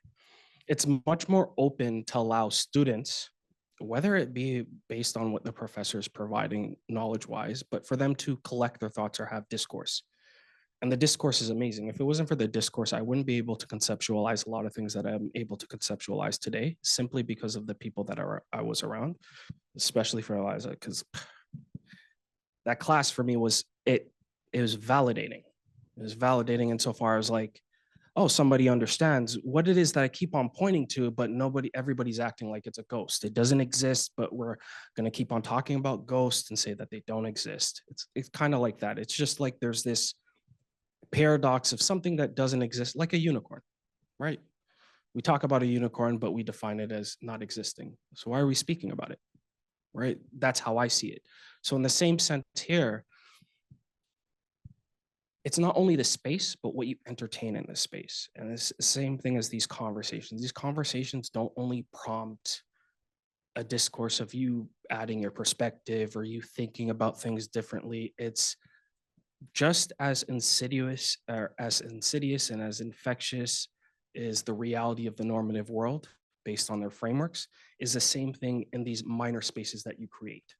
it's much more open to allow students, whether it be based on what the professor is providing knowledge-wise, but for them to collect their thoughts or have discourse. And the discourse is amazing. If it wasn't for the discourse, I wouldn't be able to conceptualize a lot of things that I'm able to conceptualize today, simply because of the people that I was around, especially for Eliza, because that class for me was, it was validating. It was validating insofar as like, oh, somebody understands what it is that I keep on pointing to, but everybody's acting like it's a ghost. It doesn't exist, but we're going to keep on talking about ghosts and say that they don't exist. It's kind of like that. It's just like there's this paradox of something that doesn't exist, like a unicorn, right? We talk about a unicorn, but we define it as not existing. So why are we speaking about it, right? That's how I see it. So in the same sense here, it's not only the space, but what you entertain in the space. And it's the same thing as these conversations. These conversations don't only prompt a discourse of you adding your perspective or you thinking about things differently. It's just as insidious and as infectious is the reality of the normative world based on their frameworks, is the same thing in these minor spaces that you create.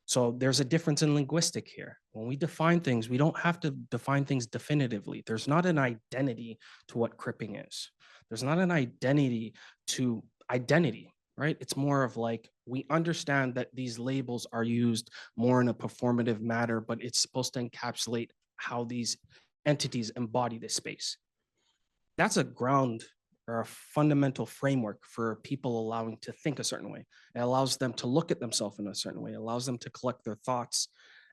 So there's a difference in linguistic here. When we define things, we don't have to define things definitively. There's not an identity to what cripping is. There's not an identity to identity, right? It's more of like, we understand that these labels are used more in a performative manner, but it's supposed to encapsulate how these entities embody this space. That's a ground or a fundamental framework for people allowing to think a certain way. It allows them to look at themselves in a certain way. It allows them to collect their thoughts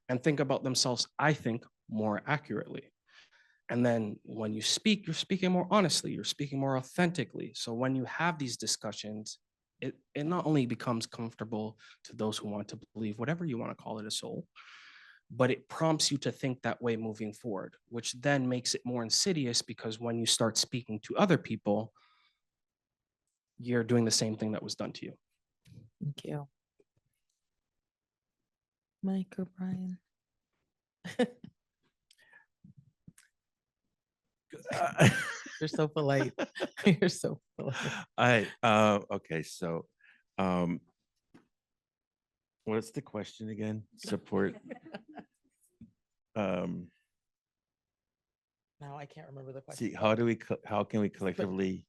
and think about themselves, I think, more accurately. And then when you speak, you're speaking more honestly, you're speaking more authentically. So when you have these discussions, it not only becomes comfortable to those who want to believe whatever you want to call it, a soul, but it prompts you to think that way moving forward, which then makes it more insidious, because when you start speaking to other people, you're doing the same thing that was done to you. Thank you. Mike or Brian? You're so polite. You're so polite. Okay, so what's the question again? Support. Now I can't remember the question. See, how can we collectively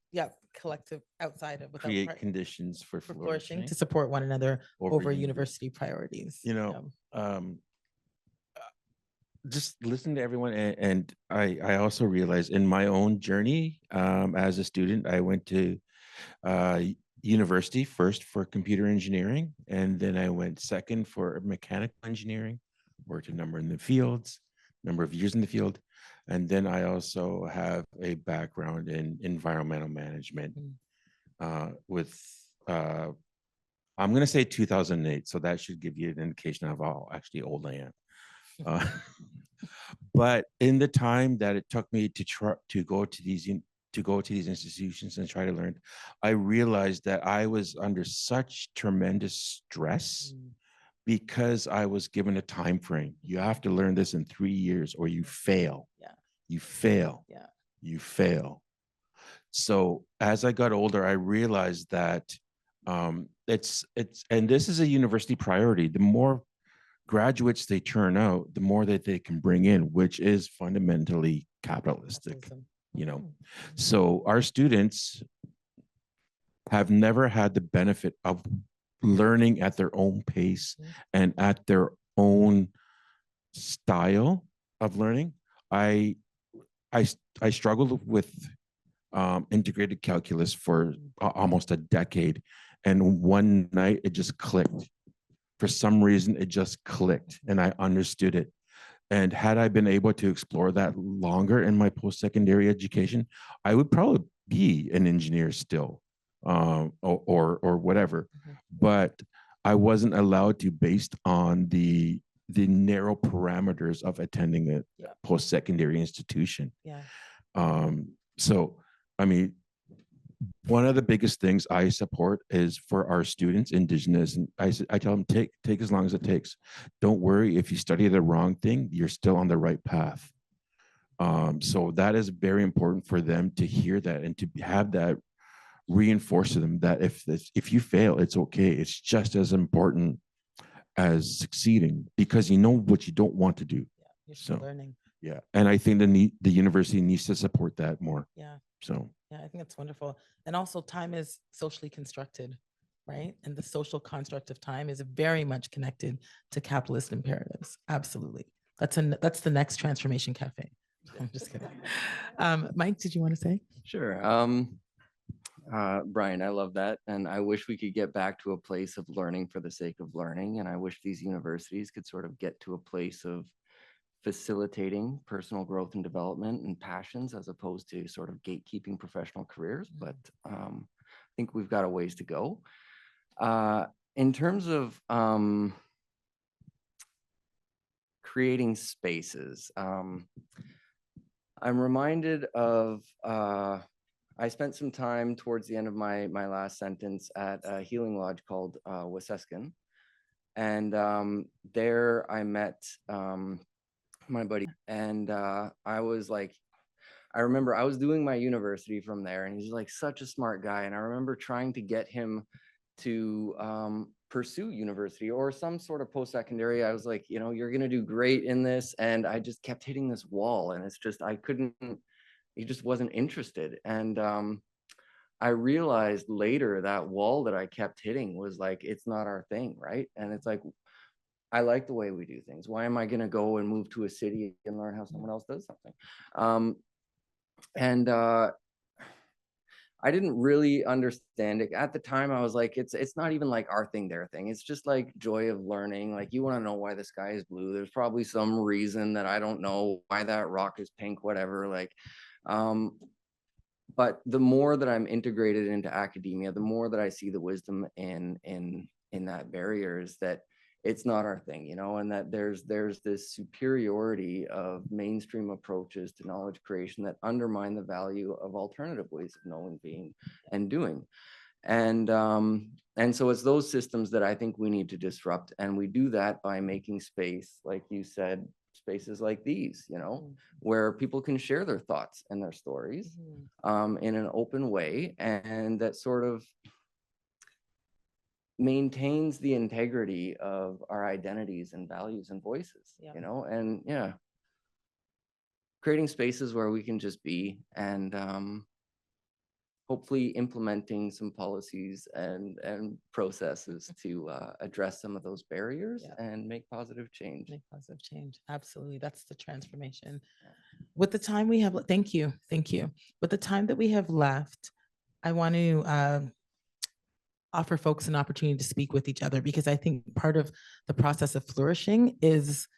Collective outside of without create conditions for flourishing to support one another over university university priorities? You know, just listen to everyone, and I also realized in my own journey as a student, I went to university first for computer engineering, and then I went second for mechanical engineering, worked a number of years in the field. And then I also have a background in environmental management with, I'm going to say 2008. So that should give you an indication of how actually old I am. But in the time that it took me to go to these institutions and try to learn, I realized that I was under such tremendous stress because I was given a time frame. You have to learn this in 3 years or you fail. Yeah. You fail. Yeah. You fail. So as I got older, I realized that and this is a university priority. The more graduates they turn out, the more that they can bring in, which is fundamentally capitalistic, you know. So our students have never had the benefit of learning at their own pace and at their own style of learning. I struggled with integrated calculus for almost a decade, and one night it just clicked. For some reason, it just clicked, and I understood it. And had I been able to explore that longer in my post-secondary education, I would probably be an engineer still, or whatever. But I wasn't allowed to, based on the the narrow parameters of attending a Yeah. post-secondary institution. Yeah. So, I mean, one of the biggest things I support is for our students, Indigenous, and I tell them, take as long as it takes. Don't worry if you study the wrong thing, you're still on the right path. So that is very important for them to hear that and to have that reinforce to them that if you fail, it's okay. It's just as important as succeeding because you know what you don't want to do. Yeah. You're still So, learning. yeah, and I think the university needs to support that more. Yeah. So Yeah, I think that's wonderful. And also time is socially constructed, right? And the social construct of time is very much connected to capitalist imperatives. Absolutely. That's the next Transformation Cafe. I'm just kidding. Mike, did you want to say? Sure. Brian, I love that. And I wish we could get back to a place of learning for the sake of learning. And I wish these universities could sort of get to a place of facilitating personal growth and development and passions as opposed to sort of gatekeeping professional careers. But I think we've got a ways to go. In terms of creating spaces, I'm reminded of I spent some time towards the end of my last sentence at a healing lodge called Weseskin. And there I met my buddy. And I was like, I remember I was doing my university from there, and he's like such a smart guy. And I remember trying to get him to pursue university or some sort of post-secondary. I was like, you know, you're going to do great in this. And I just kept hitting this wall, and it's just, he just wasn't interested. And I realized later that wall that I kept hitting was like, it's not our thing, right? And it's like, I like the way we do things. Why am I going to go and move to a city and learn how someone else does something? And I didn't really understand it at the time. I was like, it's not even like our thing, their thing. It's just like joy of learning. Like, you want to know why the sky is blue. There's probably some reason that I don't know why that rock is pink, whatever. Like, but the more that I'm integrated into academia, the more that I see the wisdom in that barrier is that it's not our thing, you know, and that there's this superiority of mainstream approaches to knowledge creation that undermine the value of alternative ways of knowing, being, and doing. And so it's those systems that I think we need to disrupt. And we do that by making space, like you said, spaces like these, you know, where people can share their thoughts and their stories in an open way, and that sort of maintains the integrity of our identities and values and voices, you know, and creating spaces where we can just be, and hopefully implementing some policies and processes to address some of those barriers and make positive change. Make positive change. Absolutely. That's the transformation. With the time we have, thank you. With the time that we have left, I want to offer folks an opportunity to speak with each other, because I think part of the process of flourishing is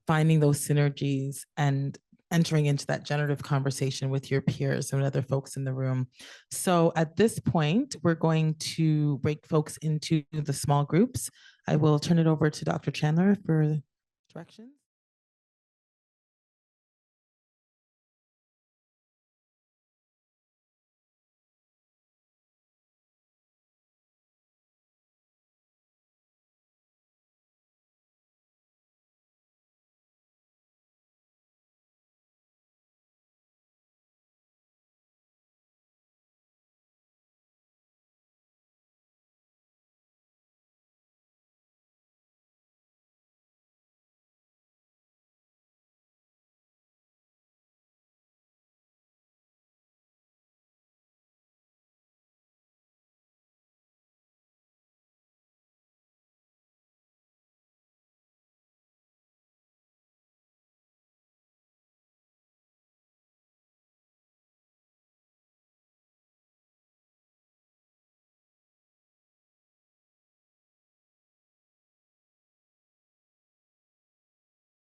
finding those synergies and entering into that generative conversation with your peers and other folks in the room. So at this point, we're going to break folks into the small groups. I will turn it over to Dr. Chandler for directions.